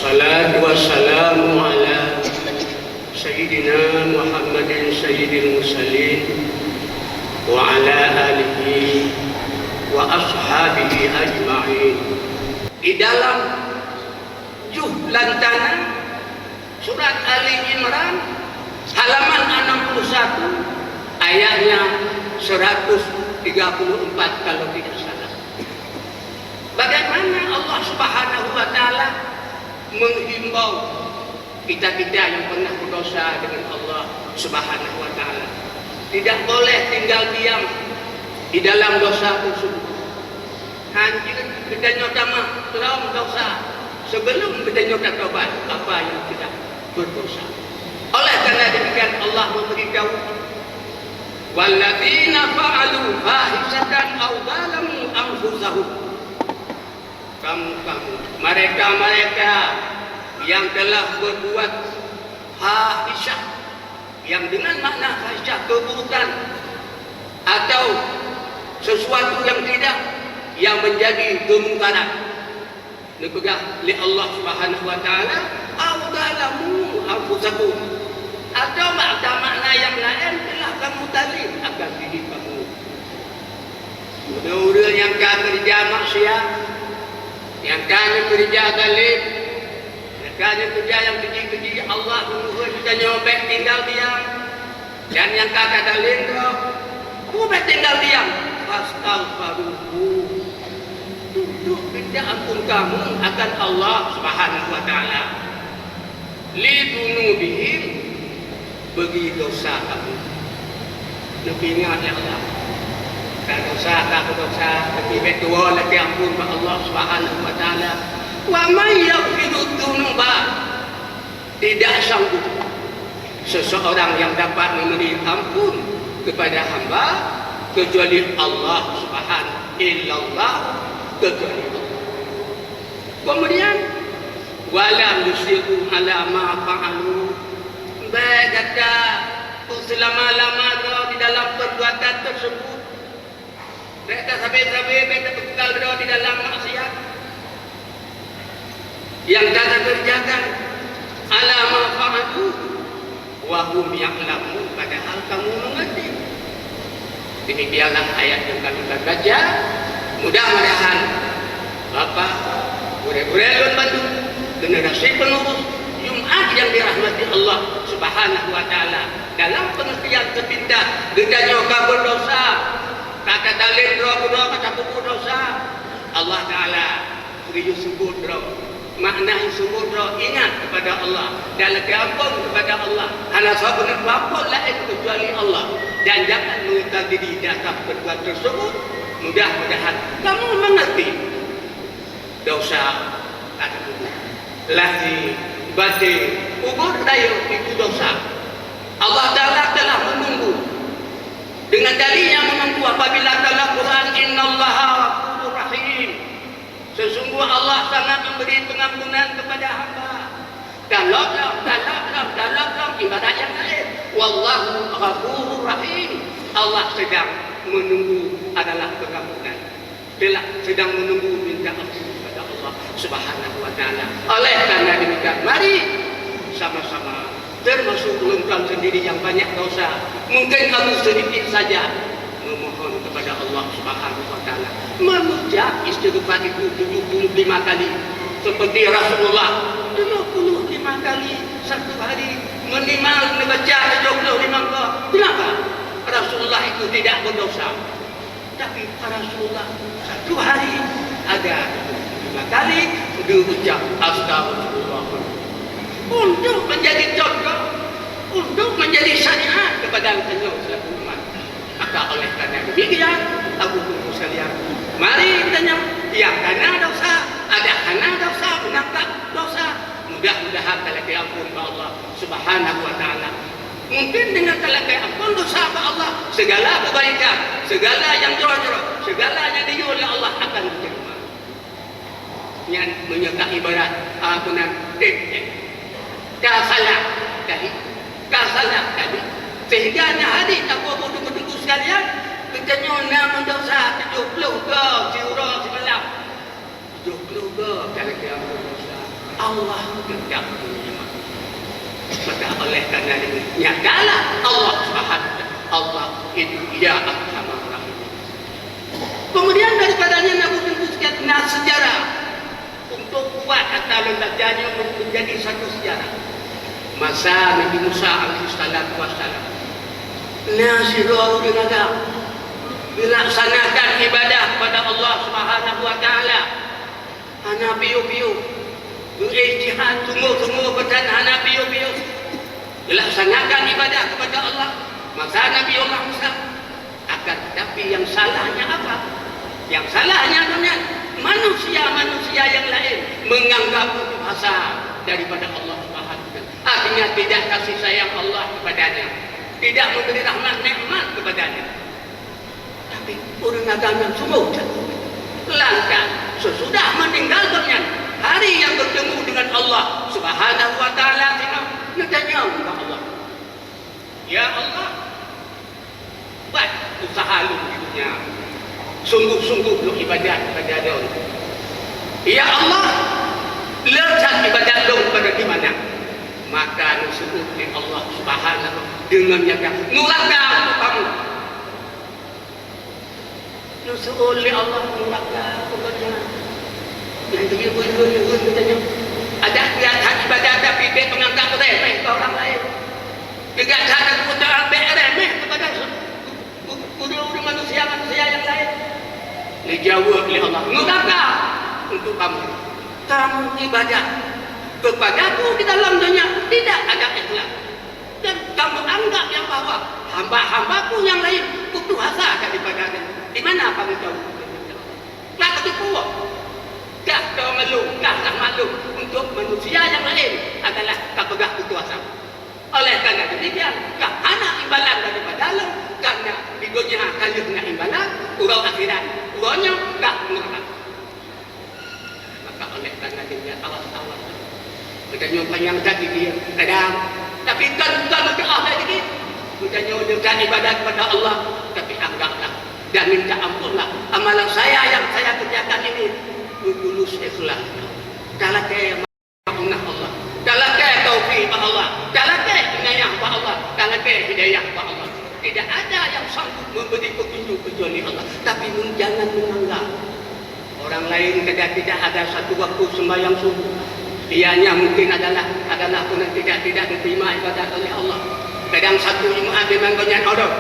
Wassalatu wassalamu ala Sayyidina Muhammadin Sayyidil Mursalin wa ala alihi wa ashabihi ajma'in. Di dalam lantanan surat Ali Imran halaman 61 ayatnya 134 kalau tidak salah. Bagaimana Allah Subhanahu wa taala menghimbau kita-kita yang pernah berdosa dengan Allah Subhanahu wa taala tidak boleh tinggal diam di dalam dosa tersebut. Hancur kita nyotama terus dosa sebelum kita nyota tobat apa yang kita berdosa. Oleh karena demikian Allah memberitahu walladzina fa'alu fahisatan aw zalamu anfusahum, kamu mereka yang telah berbuat fahisyah, yang dengan makna fahisyah keburukan atau sesuatu yang tidak yang menjadi kemungkaran dipegah oleh Allah Subhanahu wa taala, aw zalamu anfusahum, atau makna yang lain telah kamu zalim akan diri kamu. Orang yang kerja maksiat, yang kerja zalim, yang kerja yang keji-keji, Allah menyuruh kita nyobek tinggal diam, dan yang kata zalim bukan tinggal diam, fastaghfiruhu, tutup minta ampun kamu akan Allah Subhanahu wa taala, lidunubihim, bagi dosa kamu. Nabi ingat ya Allah, tak dosa tapi betul lagi ampun kepada Allah Subhanahu wa taala. Wa may yaghfiru dzunuba, tidak sanggup seseorang yang dapat memberi ampun kepada hamba kecuali Allah Subhanahu illallah, kecuali Allah. Kemudian walam yusiru ala ma fa'alu, berkata selama-lama di dalam perbuatan tersebut, mereka sampai-sampai mereka bekal di dalam maksiat yang kata kerjakan ala ma fa'alu wa hum ya'lamun, padahal kamu mengerti. Demikianlah ayat yang kami baca. Mudah-mudahan Bapak Gure-gure Bandung, generasi penerus Jumat yang dirahmati Allah Subhanahu wa taala, dalam pengertian sepindah gedanya kabur dosa, kata dalil doa kata buku dosa, Allah taala beri sebut makna sebut ingat kepada Allah dan lagi ampun kepada Allah, hanya sahabat apa lain kecuali Allah, dan jangan mengekalkan diri di atas perbuatan tersebut. Mudah-mudahan kamu mengerti dosa ada kubur, lahir batin kubur daya itu dosa. Allah Ta'ala telah menunggu dengan dalilnya, menunggu apabila dalam Quran innallaha ghafurur rahim, sesungguh Allah sangat memberi pengampunan kepada hamba. Dalam ibadah yang lain wallahu ghafurur rahim, Allah sedang menunggu adalah pengampunan, sedang menunggu minta ampun kepada Allah Subhanahu wa taala. Oleh karena demikian, mari sama-sama, termasuk engkau sendiri yang banyak dosa, mungkin kamu sedikit saja, memohon kepada Allah Subhanahu wa taala, mengucap istighfar itu 75 kali seperti Rasulullah 75 kali satu hari, minimal membaca 75 kali. Kenapa? Rasulullah itu tidak berdosa, tapi Rasulullah satu hari ada 5 kali diucap astagfirullah, untuk menjadi contoh, untuk menjadi syariat kepada seluruh umat. Maka oleh karena demikian, Abu Bakar sekalian, mari kita yang karena dosa, ada karena dosa, menangkap dosa. Mudah-mudahan kalau ampun kepada Allah Subhanahu wa taala. Mungkin dengan kalau ampun dosa kepada Allah, segala kebaikan, segala yang jorok-jorok, segala yang diuji oleh Allah akan diterima. Yang menyertai ibarat ampunan kasalah tadi, sehingga hari tak boleh tunggu sekalian, kita nyona mendosa 70 ke, 70 ke kalau ampun dosa. Allah tidak punya makhluk. Maka oleh karena ini nyatalah Allah Subhanahu Allah itu ya Arhamar Rahim. Kemudian daripadanya Nabi menyebutkan sejarah untuk buat atau menjadi satu sejarah. Masa Nabi Musa alaihissalatu wassalam Nasirul Binaga dilaksanakan ibadah kepada Allah Subhanahu wa taala. Hana piu-piu berijtihad semua berdan hana piu-piu dilaksanakan ibadah kepada Allah. Masa Nabi Musa akan tetapi yang salahnya apa? Yang salahnya adalah manusia-manusia yang lain menganggap itu hasad daripada Allah Subhanahu wa taala. Artinya tidak kasih sayang Allah kepadanya, tidak memberi rahmat nikmat kepadanya. Tapi orang agama semua lantas sesudah meninggal dunia, hari yang bertemu dengan Allah Subhanahu wa taala, tanya kepada Allah, ya Allah, buat usaha lu di dunia, sungguh-sungguh lu ibadat kepada dia. Ya Allah, letak ibadat lu pada di mana? Maka disebut oleh Allah Subhanahu dengan nyata nuraka kamu. Disebut oleh Allah nuraka kepada yang dia bertanya ada kelihatan ibadat tapi dia menganggap remeh ke orang lain. Tidak ada kita ambil remeh kepada orang manusia yang lain. Dijawab oleh Allah nuraka untuk kamu. Kamu ibadat kepadaku di dalam dunia tidak ada ikhlas, dan kamu anggap yang bahwa hamba-hambaku yang lain putus asa daripada dia. Di mana kamu tahu? Tak ketipu, tak tahu malu, tak malu untuk manusia yang lain adalah tak pegang putus asa. Oleh karena demikian, tak anak imbalan daripada dalam, karena di dunia kalian imbalan, urau akhirat, uraunya tak murah. Maka oleh karena demikian awas-awas. Kita nyumpah yang tadi dia kadang, tapi kan berdoa lagi. Kita nyumpah ibadah kepada Allah, tapi anggaplah dan minta ampunlah amalan saya yang saya kerjakan ini tulus ikhlas. Kalau ke maafkan Allah, kalau ke taufik Allah, kalau ke inayah Allah, kalau ke hidayah Allah. Tidak ada yang sanggup memberi petunjuk kecuali Allah. Tapi jangan menganggap orang lain tidak ada satu waktu sembahyang subuh. Dianya mungkin adalah pun tidak diterima ibadat oleh Allah. Kadang satu jemaah memang banyak orang.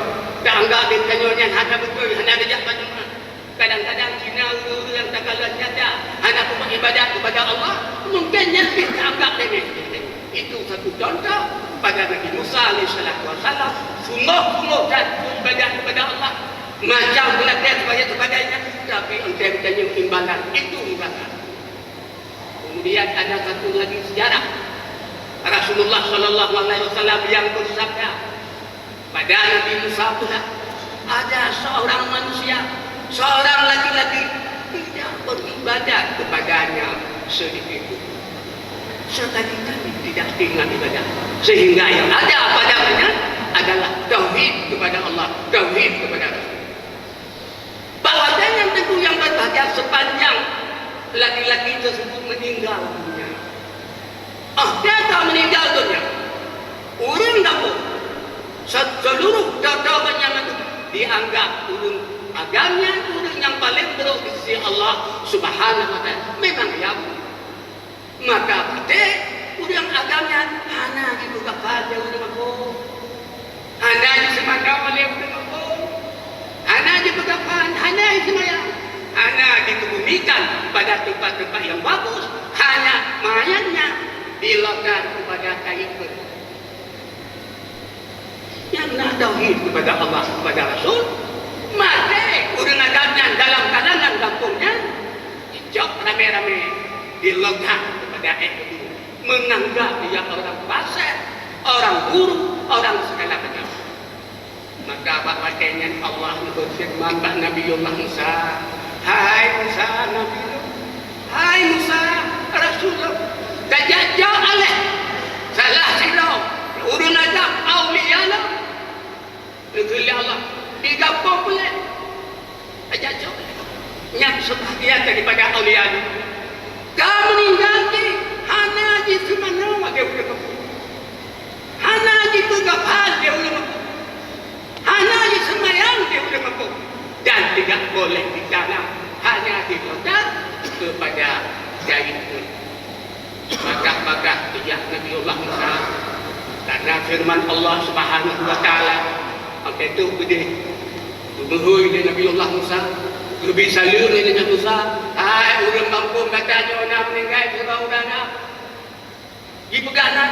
Tak anggap ditanya hanya betul, hanya dijak jemaah. Kadang-kadang Cina guru yang tak kalah nyata, hanya cuma ibadat kepada Allah, mungkin yang kita anggap remeh. Itu satu contoh pada Nabi Musa alaihissalatu wassalam, sungguh-sungguh dan ibadat kepada Allah. Macam belakang sebagainya, tapi untuk bertanya imbalan itu imbalan. Kemudian ada satu lagi sejarah Rasulullah sallallahu alaihi wasallam yang bersabda pada Nabi Musa pula, ada seorang manusia, seorang laki-laki tidak beribadat kepadanya sedikit pun. Sekali-kali tidak dengan ibadah, sehingga yang ada padanya adalah tauhid kepada Allah, tauhid kepada Rasul. Bahwa yang tentu yang berbahagia sepanjang laki-laki tersebut meninggal dunia. Dia tak meninggal dunia. Orang dapur seluruh dakwahnya dianggap orang agamanya orang yang paling teruk di sisi Allah Subhanahu wa taala. Memang ya. Maka betul orang agamanya hanya dibuka pada orang aku. Hanya disemangkan oleh orang aku. Hanya dipegang, hanya disemayang. Hanya dikebumikan pada tempat-tempat yang bagus, hanya mayatnya diletakkan kepada kain putih. Yang nak tauhid kepada Allah, kepada Rasul, maka orang agamnya dalam kalangan kampungnya hijau rame-rame diletakkan kepada kain putih, menganggap dia orang fasik, orang buruk, orang segala macam. Maka bahwasanya Allah berfirman kepada Nabiullah Musa, hai Musa Nabi, hai Musa Rasulullah, tajajjal alaih salah silap urun adam awliyalah negeri Allah di kampung boleh tajajjal yang sebahagian daripada awliyalah kamu meninggal hanya tidak boleh ditanam, hanya diletak kepada jaring bagah-bagah tiap Nabiullah Musa. Karena firman Allah Subhanahu wa taala, maka itu gede berhoi dengan Nabiullah Musa, lebih salur dengan Musa. Hai orang kampung katanya orang meninggal sebab udana di pegangan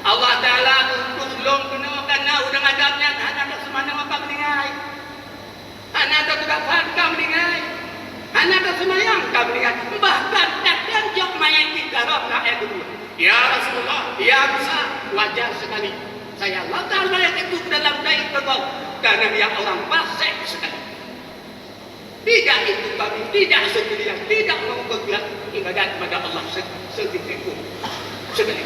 Allah taala untuk long kena karena udang adabnya anak semana apa meninggal, anak tak faham meninggal, anak semayang meninggal, bahkan takkan jok mayat di garap nak dulu. Ya Rasulullah, ya Musa, wajar sekali saya letak mayat itu dalam kain kerbau karena dia orang fasik sekali. Tidak itu kami, tidak sendirian, tidak mau bergerak ibadat kepada Allah sedikit pun sekali.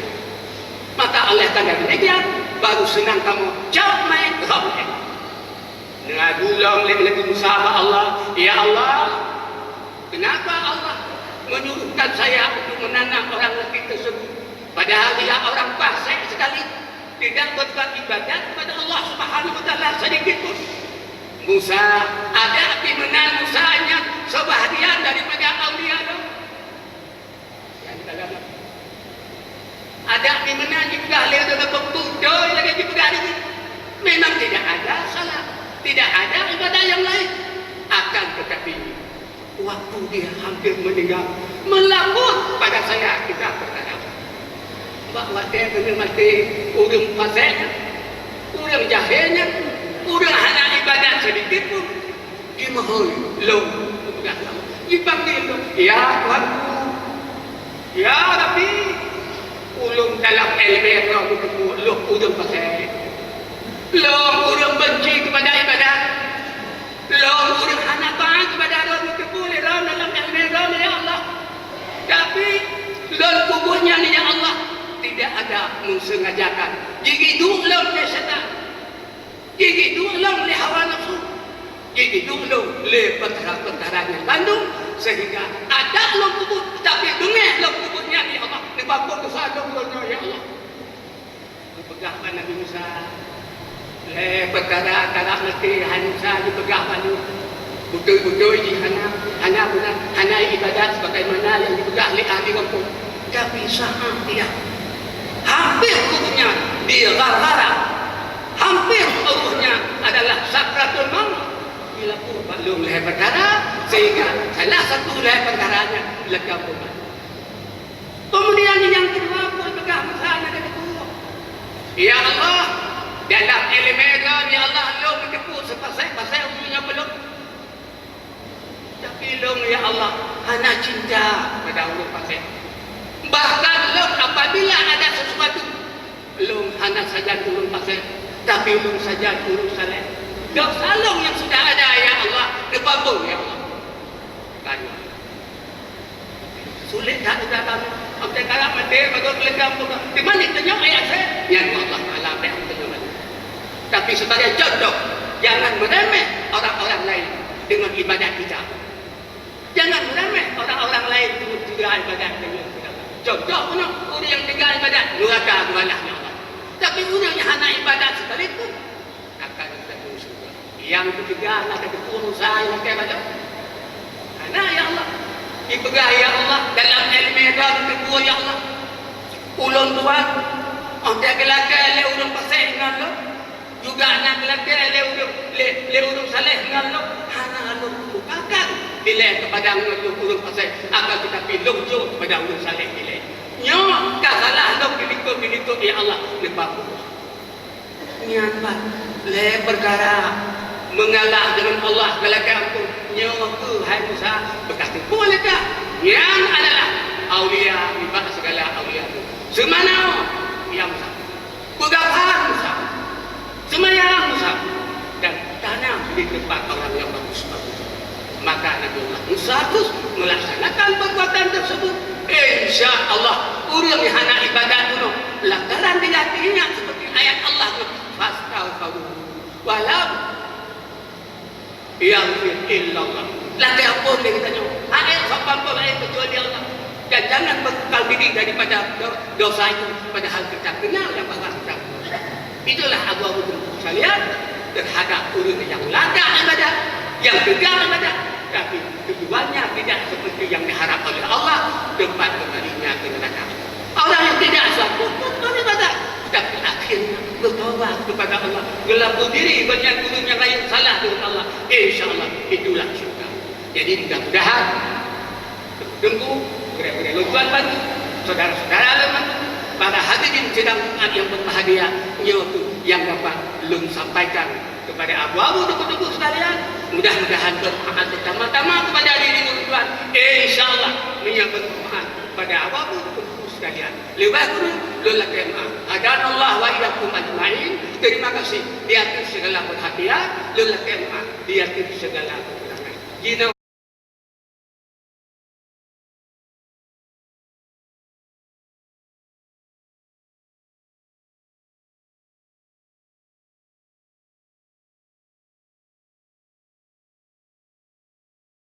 Maka Allah tanda demikian, baru senang kamu jawab main keramai. Dengan ulang lagi bersama Allah, ya Allah, kenapa Allah menyuruhkan saya untuk menanam orang lelaki tersebut? Padahal dia orang fasik sekali, tidak berbuat ibadat kepada Allah Subhanahu wa taala sedikit pun. Musa, ada pimpinan Musa hanya sebahagian daripada aulia itu. Yang kita lihat. Ada pimpinan juga lihat ada pembunuh lagi dipegang ini. Memang tidak ada salah, tidak ada ibadah yang lain. Akan tetapi waktu dia hampir meninggal, melapor pada saya kita berkata bahwa dia kena mati orang fasik, orang jahilnya, orang hanya ibadat sedikit pun dimohon lo dipanggil lo, ya Tuhanku, ya Rabbi, ulun dalam ilmu lo orang fasik, lo orang benci kepada ibadat, lo orang hanya taat kepada Allah boleh dalam ilmu ya Allah, tapi lo kuburnya ni ya Allah tidak ada mensengajakan. Gigi dulung le setan, gigi dulung le hawa nafsu, gigi dulung le perkara-perkara yang bandung sehingga ada long kubur tapi dengeh long kuburnya ya Allah dibangkut dosa dongnya ya Allah. Dipegahkan Nabi Musa le perkara-perkara mesti Musa dipegahkan betul-betul di hanya benar hanya ibadat sebagaimana yang dipegang oleh ahli kampung. Tapi saat dia hampir ruhnya digargara, hampir ruhnya adalah sakratul maut bila belum leher perkara sehingga salah satu leher perkaranya lekam umat. Kemudian yang kedua pun pegang sana dan kedua, ya Allah dalam elemen ya Allah lo berkeput sepasai ujungnya belum, tapi lo ya Allah hanya cinta pada Allah pasai. Bahkan lo apabila ada sesuatu lo hanya saja turun pasir, tapi lo saja turun saleh. Dosa lo yang sudah ada ya Allah dipambung ya Allah. Kan sulit tak ada kami. Apa kalau mati bagai pelengkap di mana tanya ayat saya? Ya Allah Taala berfirman. Tapi sebagai contoh, jangan meremeh orang-orang lain dengan ibadat kita. Jangan meremeh orang-orang lain dengan juga ibadat kita. Contoh orang yang tinggal ibadat neraka malahnya Allah. Tapi orang yang hanya ibadat sekalipun akan terus surga. Yang ketiga ada ketemu saya pakai baca. Karena ya Allah dipegang ya Allah dalam ilmu dan kedua ya Allah. Ulun tuan orang kelakar le urang pasai dengan lo. Juga anak kelakar le urang saleh dengan lo. Hana lo bukakan bila kepada urang pasai akan tetapi lucu kepada urang saleh bila. Nyo kasalah lo biliko ya Allah lepas. Niat le perkara mengalah dengan Allah kelakar aku nyo ke hai Musa berkata bolehkah yang adalah aulia ibad segala aulia itu semana ya Musa bergabung Musa semayang Musa dan tanam di tempat orang yang bagus. Maka Nabi Musa terus melaksanakan perbuatan tersebut. Insya Allah orang yang hanya ibadat itu lantaran dilatihannya seperti ayat Allah fastaghfiru walau yaghfir illallah. Latihan pun dia tanya ayat sampai ayat kecuali Allah. Dan jangan berbekal diri daripada dosa itu padahal kita kenal yang bahwa kita dosa. Itulah agama sekalian terhadap orang yang ladang ibadat, yang tegar ada, tapi keduanya tidak seperti yang diharap oleh Allah, tempat kembalinya ke neraka. Orang yang tidak sanggup beribadah, tapi akhirnya bertaubat kepada Allah, gelapkan diri banyak guru yang lain salah dengan Allah, insya-Allah itulah syurga. Jadi mudah-mudahan tunggu benar-benar tuan bantu saudara-saudara lemah para hadirin sedang yang berbahagia, yaitu yang dapat belum sampaikan kepada abu-abu tubuh-tubuh sekalian, mudah-mudahan bermanfaat pertama-tama kepada diri tuan, insya-Allah menyambut bermanfaat pada abu-abu tubuh sekalian. Lebih kurang lelakai maaf. Hadanallah wa iyyakum ajma'in. Terima kasih di atas segala perhatian, lelakai maaf di atas segala kekurangan.